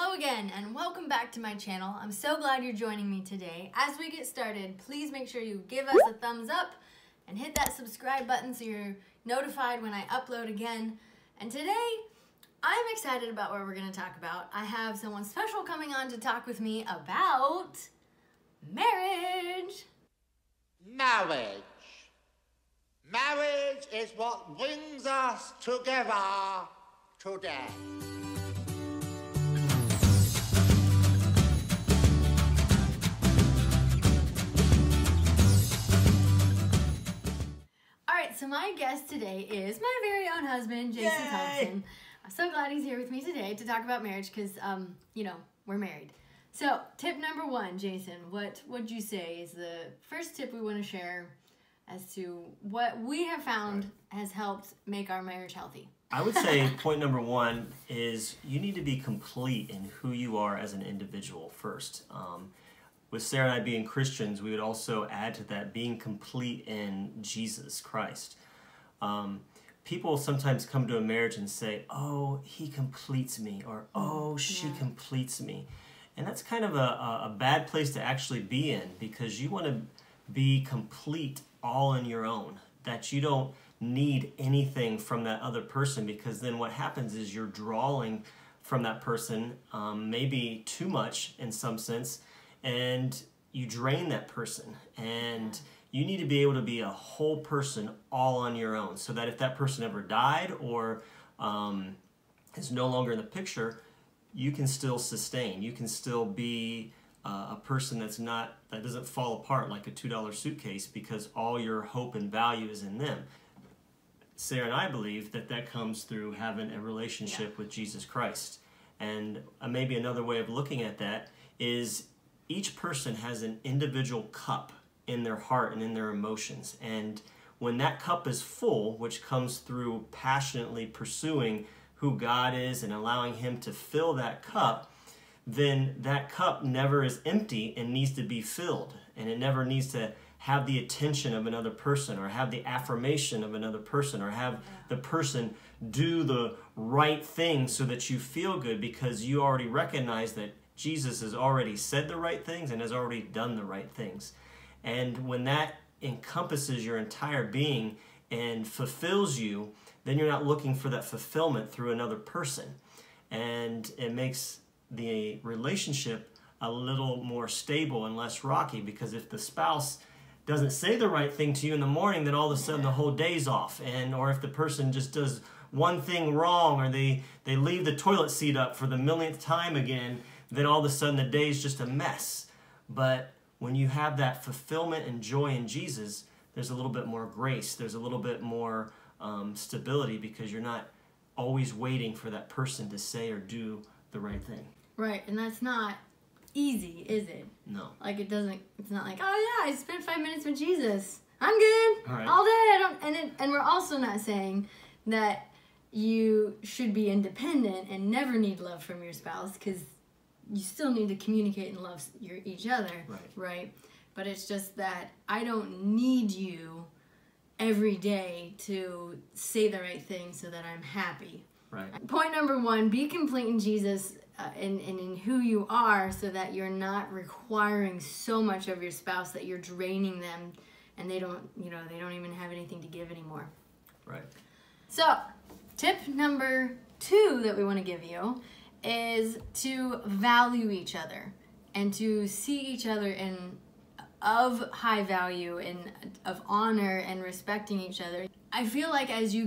Hello again and welcome back to my channel. I'm so glad you're joining me today. As we get started, please make sure you give us a thumbs up and hit that subscribe button so you're notified when I upload again. And today, I'm excited about what we're going to talk about. I have someone special coming on to talk with me about marriage. Marriage. Marriage is what brings us together today. So my guest today is my very own husband, Jason Thompson. I'm so glad he's here with me today to talk about marriage because, you know, we're married. So tip number one, Jason, what would you say is the first tip we want to share as to what we have found has helped make our marriage healthy? I would say point number one is you need to be complete in who you are as an individual first. With Sarah and I being Christians, we would also add to that being complete in Jesus Christ. People sometimes come to a marriage and say, oh, he completes me, or oh, she completes me. And that's kind of a bad place to actually be in, because you want to be complete all on your own, that you don't need anything from that other person, because then what happens is you're drawing from that person, maybe too much in some sense, and you drain that person. And you need to be able to be a whole person all on your own, so that if that person ever died or is no longer in the picture, you can still sustain. You can still be a person that doesn't fall apart like a $2 suitcase, because all your hope and value is in them. Sarah and I believe that comes through having a relationship with Jesus Christ. And maybe another way of looking at that is each person has an individual cup in their heart and in their emotions. And when that cup is full, which comes through passionately pursuing who God is and allowing Him to fill that cup, then that cup never is empty and needs to be filled. And it never needs to have the attention of another person, or have the affirmation of another person, or have the person do the right thing so that you feel good, because you already recognize that Jesus has already said the right things and has already done the right things. And when that encompasses your entire being and fulfills you, then you're not looking for that fulfillment through another person. And it makes the relationship a little more stable and less rocky, because if the spouse doesn't say the right thing to you in the morning, then all of a sudden the whole day's off. Or if the person just does one thing wrong, or they leave the toilet seat up for the millionth time again, then all of a sudden the day's just a mess. But when you have that fulfillment and joy in Jesus, there's a little bit more grace. There's a little bit more stability, because you're not always waiting for that person to say or do the right thing. Right, and that's not easy, is it? No. Like it's not like, oh yeah, I spent 5 minutes with Jesus, I'm good all day. And we're also not saying that you should be independent and never need love from your spouse, because you still need to communicate and love each other, right? But it's just that I don't need you every day to say the right thing so that I'm happy. Right. Point number one, be complete in Jesus and in who you are, so that you're not requiring so much of your spouse that you're draining them and they don't even have anything to give anymore. Right. So, tip number two that we want to give you is to value each other and to see each other of high value and of honor and respecting each other. I feel like as you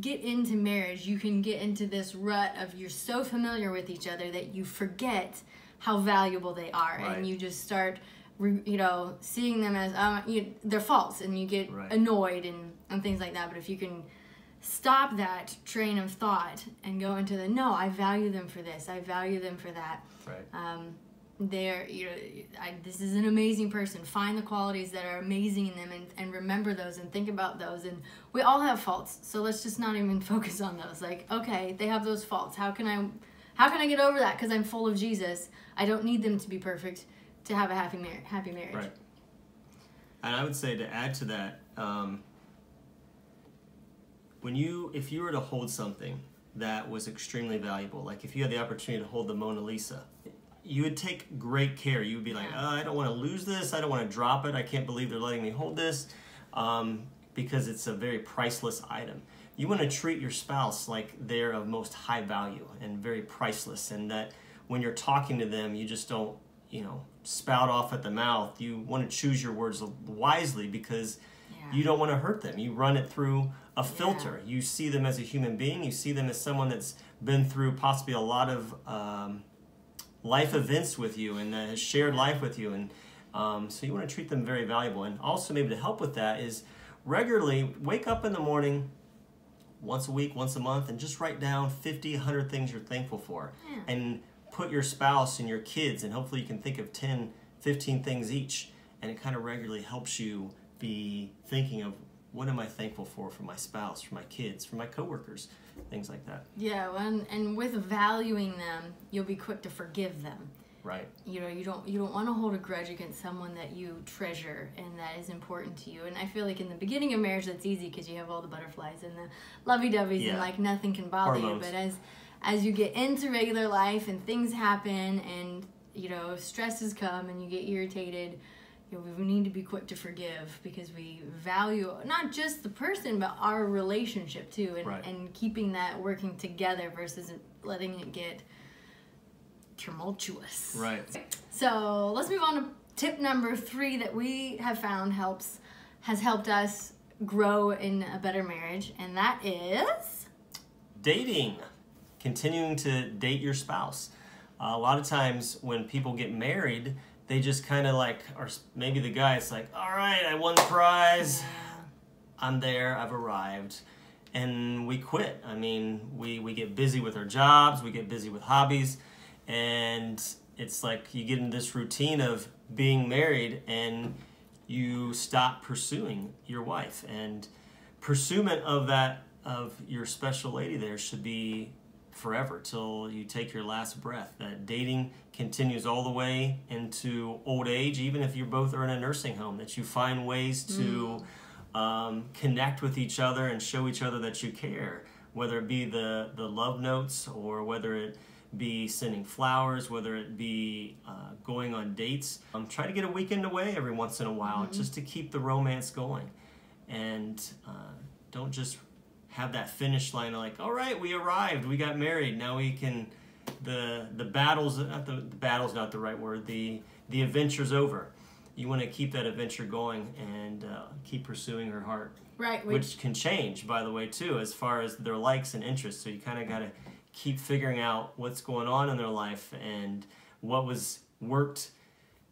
get into marriage, you can get into this rut of you're so familiar with each other that you forget how valuable they are, and you just start seeing them as their faults, and you get annoyed and things like that. But if you can stop that train of thought and go into no, I value them for this, I value them for that. Right. This is an amazing person. Find the qualities that are amazing in them and remember those and think about those. And we all have faults, so let's just not even focus on those. Like, okay, they have those faults. How can I get over that? Because I'm full of Jesus. I don't need them to be perfect to have a happy marriage. Right. And I would say, to add to that, if you were to hold something that was extremely valuable. Like if you had the opportunity to hold the Mona Lisa, you would take great care. You would be like, oh, I don't want to lose this. I don't want to drop it. I can't believe they're letting me hold this, because it's a very priceless item. You want to treat your spouse like they're of most high value and very priceless, and that when you're talking to them, you just don't, spout off at the mouth. You want to choose your words wisely, because you don't want to hurt them. You run it through a filter. You see them as a human being. You see them as someone that's been through possibly a lot of life events with you and has shared life with you. And so you want to treat them very valuable. And also maybe to help with that is regularly wake up in the morning once a week, once a month, and just write down 50, 100 things you're thankful for. And put your spouse and your kids, and hopefully you can think of 10, 15 things each. And it kind of regularly helps you be thinking of, what am I thankful for my spouse, for my kids, for my coworkers, things like that. Yeah, and with valuing them, you'll be quick to forgive them. Right. You don't want to hold a grudge against someone that you treasure and that is important to you. And I feel like in the beginning of marriage, that's easy because you have all the butterflies and the lovey-doveys and like nothing can bother you. But as you get into regular life and things happen and stresses come and you get irritated, we need to be quick to forgive, because we value not just the person but our relationship too, and keeping that working together versus letting it get tumultuous. Right. So let's move on to tip number 3 that we have found has helped us grow in a better marriage, and that is dating. Continuing to date your spouse. A lot of times when people get married, they just kind of like, or maybe the guy is like, all right, I won the prize. I'm there, I've arrived. And we quit. I mean, we get busy with our jobs, we get busy with hobbies, and it's like you get into this routine of being married and you stop pursuing your wife. And pursuit of your special lady there should be forever, till you take your last breath. That dating continues all the way into old age, even if you both are in a nursing home, that you find ways to connect with each other and show each other that you care, whether it be the love notes, or whether it be sending flowers, whether it be going on dates. Try to get a weekend away every once in a while, just to keep the romance going. And don't just have that finish line like, all right, we arrived, we got married, now we can, the battle's not the right word, the adventure's over. You want to keep that adventure going and keep pursuing her heart. Right. Which can change, by the way, too, as far as their likes and interests. So you kind of got to keep figuring out what's going on in their life, and what was worked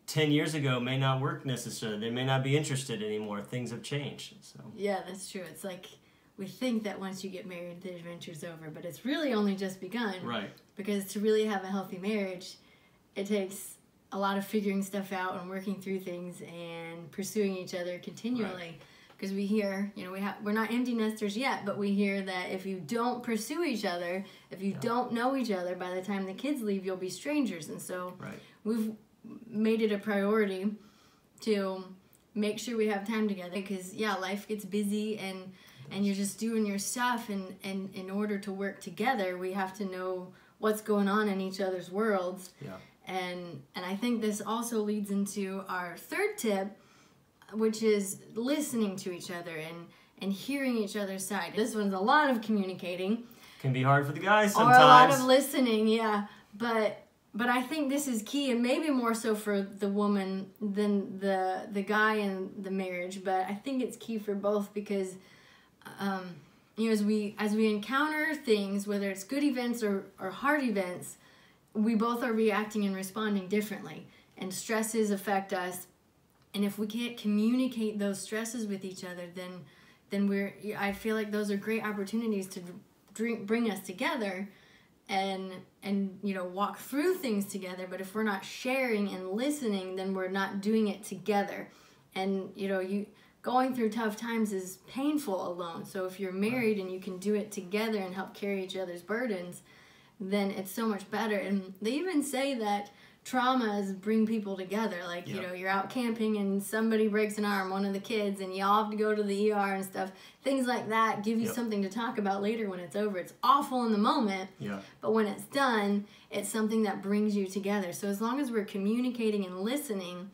10 years ago may not work necessarily. They may not be interested anymore. Things have changed. So yeah, that's true. It's like, we think that once you get married, the adventure's over, but it's really only just begun. Right. Because to really have a healthy marriage, it takes a lot of figuring stuff out and working through things and pursuing each other continually. Because we hear, we're not empty nesters yet, but we hear that if you don't pursue each other, if you don't know each other, by the time the kids leave, you'll be strangers. And so we've made it a priority to make sure we have time together, because life gets busy and you're just doing your stuff, and in order to work together, we have to know what's going on in each other's worlds. And I think this also leads into our 3rd tip, which is listening to each other and hearing each other's side. This one's a lot of communicating. Can be hard for the guys sometimes. Or a lot of listening, But I think this is key, and maybe more so for the woman than the guy in the marriage. But I think it's key for both, because as we encounter things, whether it's good events or hard events, we both are reacting and responding differently, and stresses affect us. And if we can't communicate those stresses with each other, then I feel like those are great opportunities to bring us together and walk through things together. But if we're not sharing and listening, then we're not doing it together. And going through tough times is painful alone. So if you're married and you can do it together and help carry each other's burdens, then it's so much better. And they even say that traumas bring people together. Like, you know, you're out camping and somebody breaks an arm, one of the kids, and y'all have to go to the ER and stuff. Things like that give you something to talk about later when it's over. It's awful in the moment, but when it's done, it's something that brings you together. So as long as we're communicating and listening,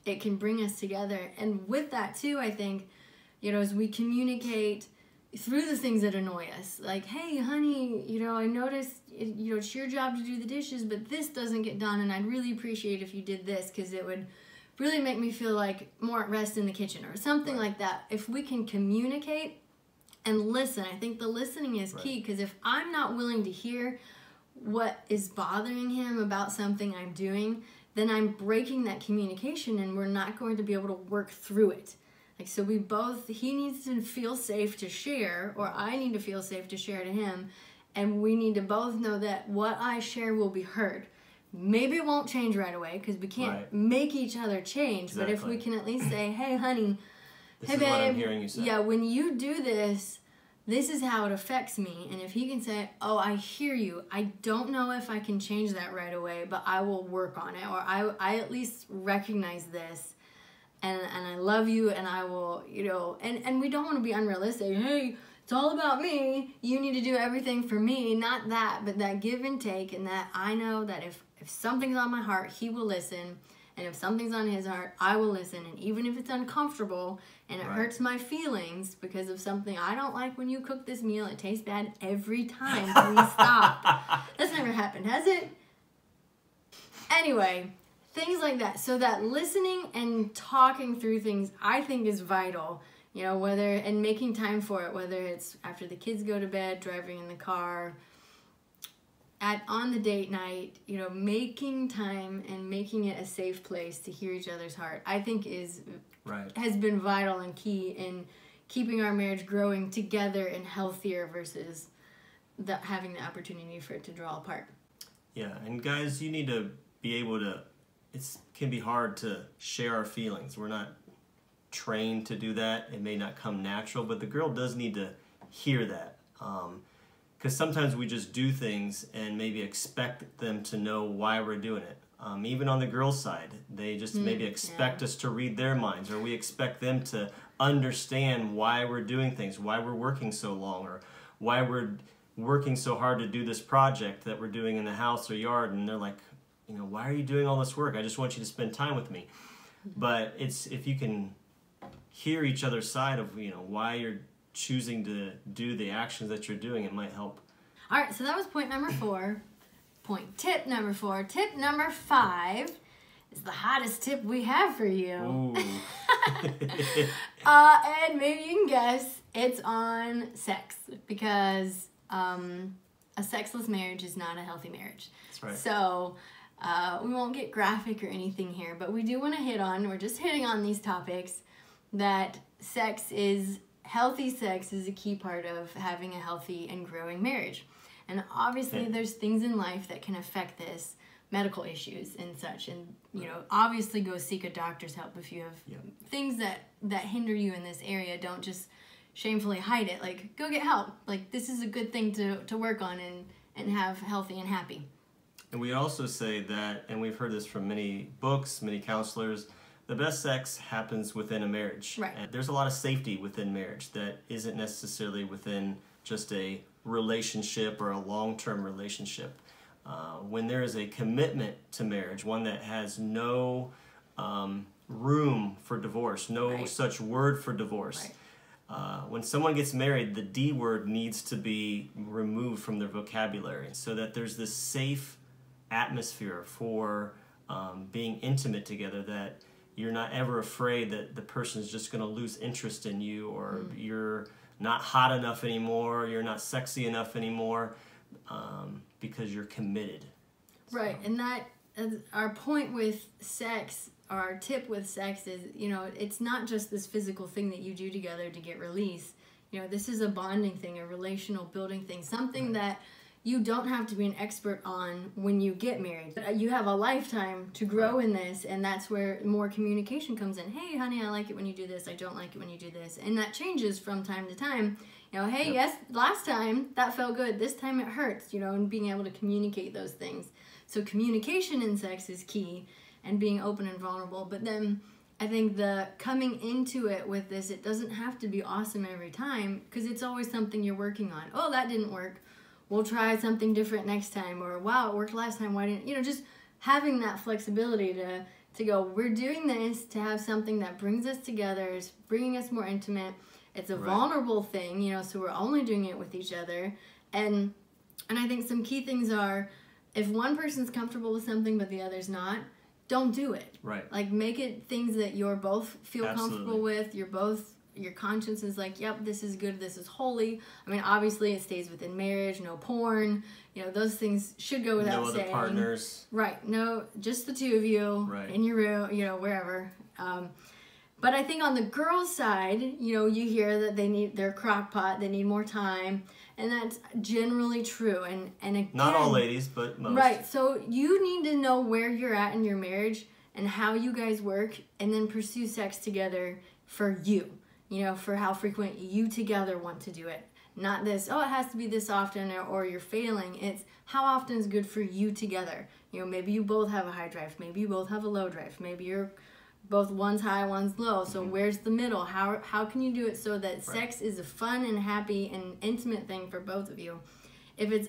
it can bring us together. And with that too, I think, you know, as we communicate through the things that annoy us, like, hey, honey, you know, I noticed, you know, it's your job to do the dishes, but this doesn't get done, and I'd really appreciate if you did this, because it would really make me feel like more at rest in the kitchen, or something like that. If we can communicate and listen, I think the listening is key, because if I'm not willing to hear what is bothering him about something I'm doing, then I'm breaking that communication, and we're not going to be able to work through it. Like, so we both, he needs to feel safe to share, or I need to feel safe to share to him, and we need to both know that what I share will be heard. Maybe it won't change right away, because we can't make each other change, but if we can at least say, hey, honey, hey, babe, what I'm hearing you say. Yeah, when you do this, this is how it affects me. And if he can say, oh, I hear you, I don't know if I can change that right away, but I will work on it, or I at least recognize this. And I love you, and I will, you know, and we don't want to be unrealistic. Hey, it's all about me. You need to do everything for me. Not that, but that give and take, and that I know that if something's on my heart, he will listen. And if something's on his heart, I will listen. And even if it's uncomfortable and it hurts my feelings because of something I don't like when you cook this meal, it tastes bad every time. Please stop. That's never happened, has it? Anyway. Things like that. So that listening and talking through things, I think, is vital. You know, and making time for it, whether it's after the kids go to bed, driving in the car, on the date night, you know, making time and making it a safe place to hear each other's heart, I think has been vital and key in keeping our marriage growing together and healthier versus having the opportunity for it to draw apart. Yeah, and guys, you need to be able to, it can be hard to share our feelings. We're not trained to do that. It may not come natural, but the girl does need to hear that. Because sometimes we just do things and maybe expect them to know why we're doing it. Even on the girl's side, they just maybe expect us to read their minds, or we expect them to understand why we're doing things, why we're working so long, or why we're working so hard to do this project that we're doing in the house or yard. And they're like, you know, why are you doing all this work? I just want you to spend time with me. But it's, if you can hear each other's side of, you know, why you're choosing to do the actions that you're doing, it might help. All right, so that was point number 4. Tip number 4. Tip number 5 is the hottest tip we have for you. And maybe you can guess, it's on sex, because a sexless marriage is not a healthy marriage. That's right. So we won't get graphic or anything here, but we do want to we're just hitting on these topics, that healthy sex is a key part of having a healthy and growing marriage. And obviously there's things in life that can affect this, medical issues and such, and you know, obviously go seek a doctor's help if you have things that hinder you in this area. Don't just shamefully hide it. Like, go get help. Like, this is a good thing to work on and have healthy and happy. And we also say that, and we've heard this from many books, many counselors, the best sex happens within a marriage. Right. And there's a lot of safety within marriage that isn't necessarily within just a relationship or a long-term relationship. When there is a commitment to marriage, one that has no room for divorce, no such word for divorce. When someone gets married, the D word needs to be removed from their vocabulary, so that there's this safe atmosphere for being intimate together, that you're not ever afraid that the person's just going to lose interest in you, or you're not hot enough anymore, you're not sexy enough anymore, because you're committed. Right, and that our point with sex, or our tip with sex is, you know, it's not just this physical thing that you do together to get release. You know, this is a bonding thing, a relational building thing, something that you don't have to be an expert on when you get married. You have a lifetime to grow in this, and that's where more communication comes in. Hey, honey, I like it when you do this. I don't like it when you do this. And that changes from time to time. You know, hey, yes, last time that felt good. This time it hurts, you know, and being able to communicate those things. So communication in sex is key, and being open and vulnerable. But then I think the coming into it with this, it doesn't have to be awesome every time, because it's always something you're working on. Oh, that didn't work. We'll try something different next time. Or, wow, it worked last time. Why didn't, you know, just having that flexibility to go, we're doing this to have something that brings us together, is bringing us more intimate. It's a vulnerable thing, you know, so we're only doing it with each other. And I think some key things are, if one person's comfortable with something but the other's not, don't do it. Right. Like, make it things that you're both feel comfortable with. You're both, your conscience is like, yep, this is good, this is holy. I mean, obviously it stays within marriage, no porn. You know, those things should go without saying. No other partners. Right. No, just the two of you in your room, you know, wherever. But I think on the girls' side, you know, you hear that they need their crock pot, they need more time, and that's generally true. And again, not all ladies, but most. Right. So you need to know where you're at in your marriage and how you guys work, and then pursue sex together for you. You know, for how frequent you together want to do it. Not this, oh, it has to be this often, or you're failing. It's how often is good for you together. You know, maybe you both have a high drive. Maybe you both have a low drive. Maybe you're both, one's high, one's low. So where's the middle? How can you do it so that sex is a fun and happy and intimate thing for both of you?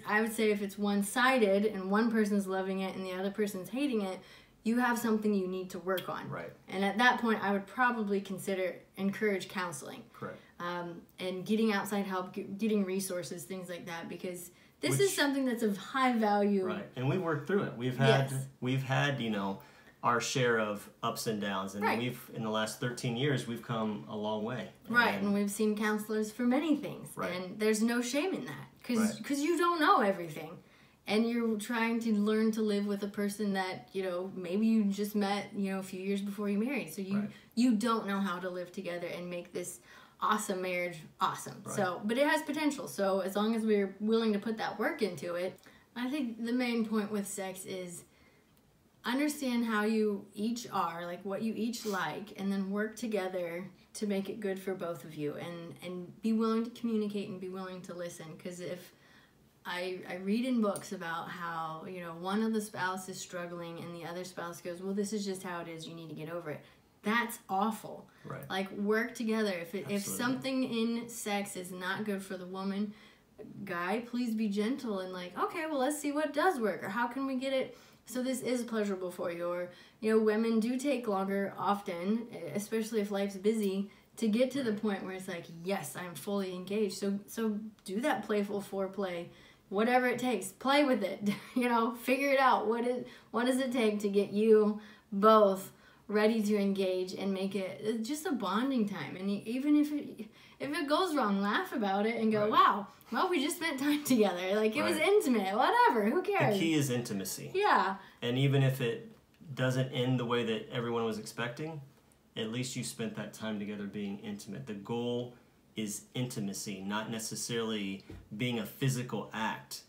I would say if it's one-sided and one person's loving it and the other person's hating it, you have something you need to work on. Right. And at that point, I would probably encourage counseling. Correct. And getting outside help, getting resources, things like that, because this is something that's of high value. Right. And we worked through it. We've had, you know, our share of ups and downs, and in the last 13 years, we've come a long way. Right, and we've seen counselors for many things, and there's no shame in that, because you don't know everything, and you're trying to learn to live with a person that, you know, maybe you just met, you know, a few years before you married, so you don't know how to live together and make this awesome marriage awesome. So, but it has potential, so as long as we're willing to put that work into it, I think the main point with sex is understand how you each are, like what you each like, and then work together to make it good for both of you, and be willing to communicate and be willing to listen. Because if I read in books about how, you know, one of the spouse is struggling and the other spouse goes, well, this is just how it is, you need to get over it. That's awful. Right. Like, work together. If something in sex is not good for the woman, guy, please be gentle and like, okay, well, let's see what does work, or how can we get it so this is pleasurable for you. Or, you know, women do take longer often, especially if life's busy, to get to the point where it's like, yes, I'm fully engaged. So do that playful foreplay, whatever it takes. Play with it, you know, figure it out. What does it take to get you both ready to engage and make it just a bonding time? And even if it goes wrong, laugh about it and go, wow, well, we just spent time together. Like, it was intimate, whatever, who cares? The key is intimacy. Yeah. And even if it doesn't end the way that everyone was expecting, at least you spent that time together being intimate. The goal is intimacy, not necessarily being a physical act.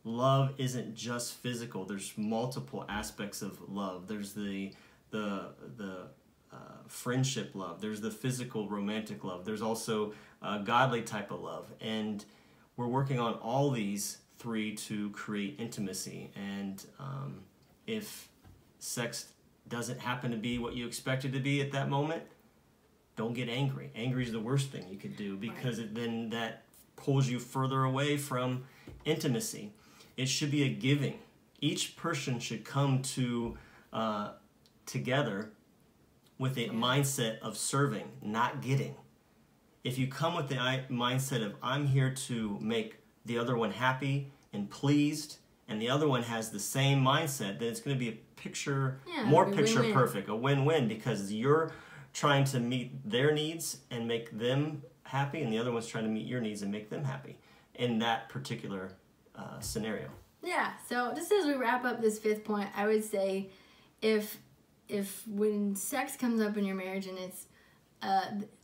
Love isn't just physical. There's multiple aspects of love. There's the friendship love. There's the physical romantic love. There's also a godly type of love. And we're working on all these three to create intimacy. And if sex doesn't happen to be what you expect it to be at that moment, don't get angry. Angry is the worst thing you could do, because then that pulls you further away from intimacy. It should be a giving. Each person should come to together with a mindset of serving, not getting. If you come with the mindset of, I'm here to make the other one happy and pleased, and the other one has the same mindset, then it's going to be more picture perfect, a win-win, because you're trying to meet their needs and make them happy, and the other one's trying to meet your needs and make them happy in that particular scenario. Yeah, so just as we wrap up this fifth point, I would say if when sex comes up in your marriage and it's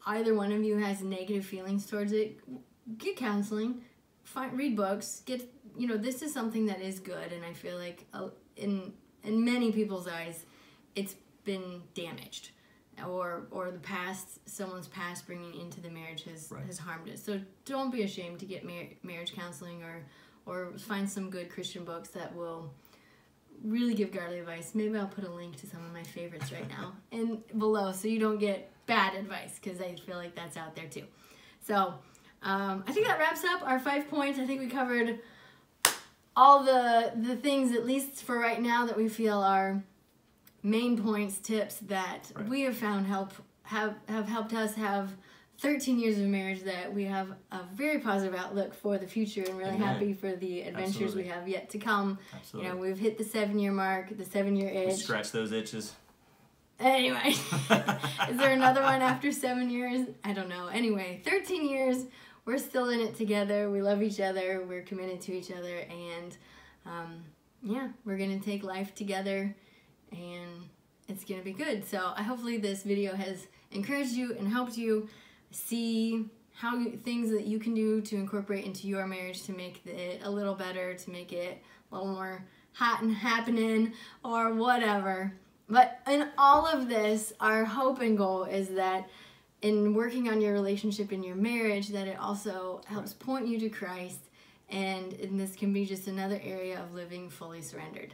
either one of you has negative feelings towards it, get counseling, read books, this is something that is good, and I feel like in many people's eyes, it's been damaged. or the past, someone's past bringing into the marriage has Right. has harmed it. So don't be ashamed to get marriage counseling or find some good Christian books that will really give godly advice. Maybe I'll put a link to some of my favorites right now and below, so you don't get bad advice, because I feel like that's out there too. So I think that wraps up our 5 points. I think we covered all the things, at least for right now, that we feel are main points, tips that Right. we have found have helped us have 13 years of marriage, that we have a very positive outlook for the future, and really Amen. happy for the adventures Absolutely. we have yet to come. Absolutely. You know, we've hit the 7-year mark, the 7-year We itch. scratch those itches. Anyway, is there another one after 7 years? I don't know. Anyway, 13 years, we're still in it together. We love each other. We're committed to each other. And yeah, we're going to take life together, and it's going to be good. So hopefully this video has encouraged you and helped you see things that you can do to incorporate into your marriage to make it a little better, to make it a little more hot and happening, or whatever. But in all of this, our hope and goal is that in working on your relationship in your marriage, that it also helps point you to Christ, and this can be just another area of living fully surrendered.